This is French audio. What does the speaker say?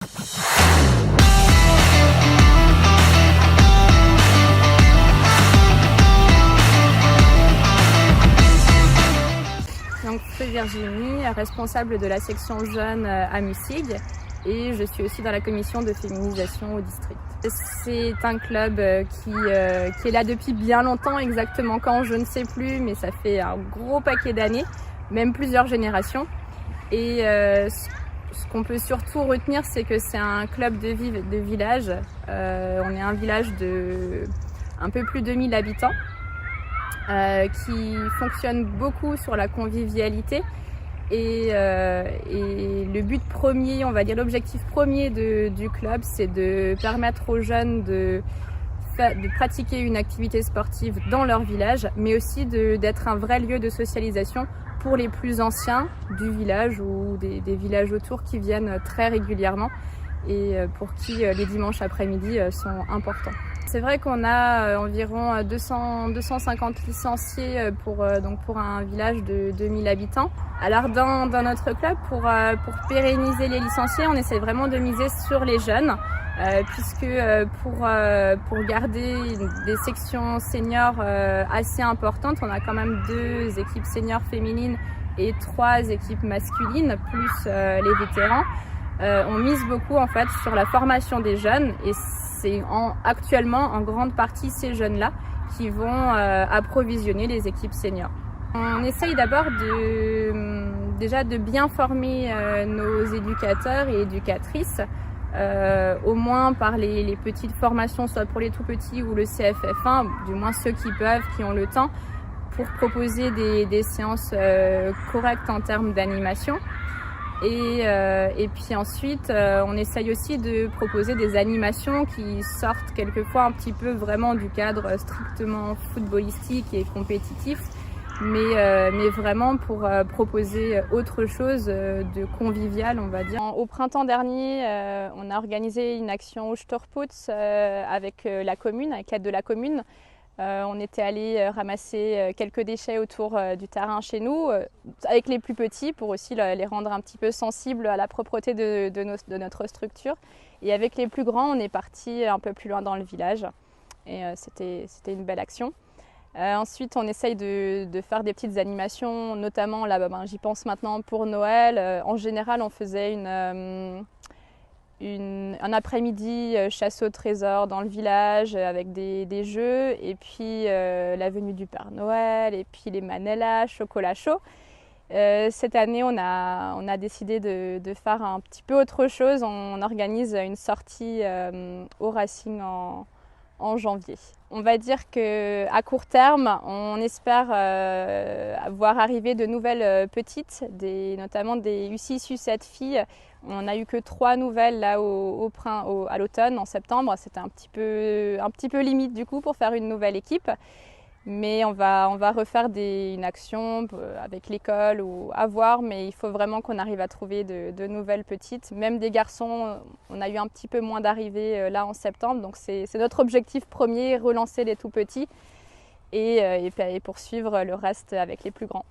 Donc, je suis Virginie, responsable de la section jeunes à Mussig, et je suis aussi dans la commission de féminisation au district. C'est un club qui est là depuis bien longtemps, exactement quand je ne sais plus, mais ça fait un gros paquet d'années, même plusieurs générations. Et ce qu'on peut surtout retenir, c'est que c'est un club de village. On est un village de un peu plus de 1000 habitants. Qui fonctionne beaucoup sur la convivialité et le but premier, on va dire l'objectif premier du club, c'est de permettre aux jeunes de pratiquer une activité sportive dans leur village, mais aussi d'être un vrai lieu de socialisation pour les plus anciens du village ou des villages autour qui viennent très régulièrement et pour qui les dimanches après-midi sont importants. C'est vrai qu'on a environ 250 licenciés pour un village de 2000 habitants. Alors dans notre club, pour pérenniser les licenciés, on essaie vraiment de miser sur les jeunes, puisque pour garder des sections seniors assez importantes, on a quand même 2 équipes seniors féminines et 3 équipes masculines, plus les vétérans. On mise beaucoup en fait sur la formation des jeunes et c'est actuellement en grande partie ces jeunes-là qui vont approvisionner les équipes seniors. On essaye d'abord déjà de bien former nos éducateurs et éducatrices, au moins par les petites formations, soit pour les tout petits ou le CFF1, du moins ceux qui peuvent, qui ont le temps, pour proposer des séances correctes en termes d'animation. Et puis ensuite, on essaye aussi de proposer des animations qui sortent quelquefois un petit peu vraiment du cadre strictement footballistique et compétitif, mais vraiment pour proposer autre chose de convivial, on va dire. Au printemps dernier, on a organisé une action au Storputz avec la commune, avec l'aide de la commune. On était allé ramasser quelques déchets autour du terrain chez nous, avec les plus petits pour aussi les rendre un petit peu sensibles à la propreté de notre structure. Et avec les plus grands, on est parti un peu plus loin dans le village et c'était une belle action. Ensuite, on essaye de faire des petites animations, notamment là, j'y pense maintenant pour Noël. En général, on faisait un après-midi chasse au trésor dans le village avec des jeux et puis la venue du Père Noël et puis les manellas, chocolat chaud. Cette année, on a décidé de faire un petit peu autre chose. On organise une sortie au Racing en janvier. On va dire qu'à court terme, on espère voir arriver de nouvelles petites, notamment des U6, U7 filles. On n'a eu que 3 nouvelles là à l'automne, en septembre. C'était un petit peu limite du coup pour faire une nouvelle équipe. Mais on va refaire une action avec l'école ou à voir, mais il faut vraiment qu'on arrive à trouver de nouvelles petites. Même des garçons, on a eu un petit peu moins d'arrivées là en septembre, donc c'est notre objectif premier, relancer les tout petits et poursuivre le reste avec les plus grands.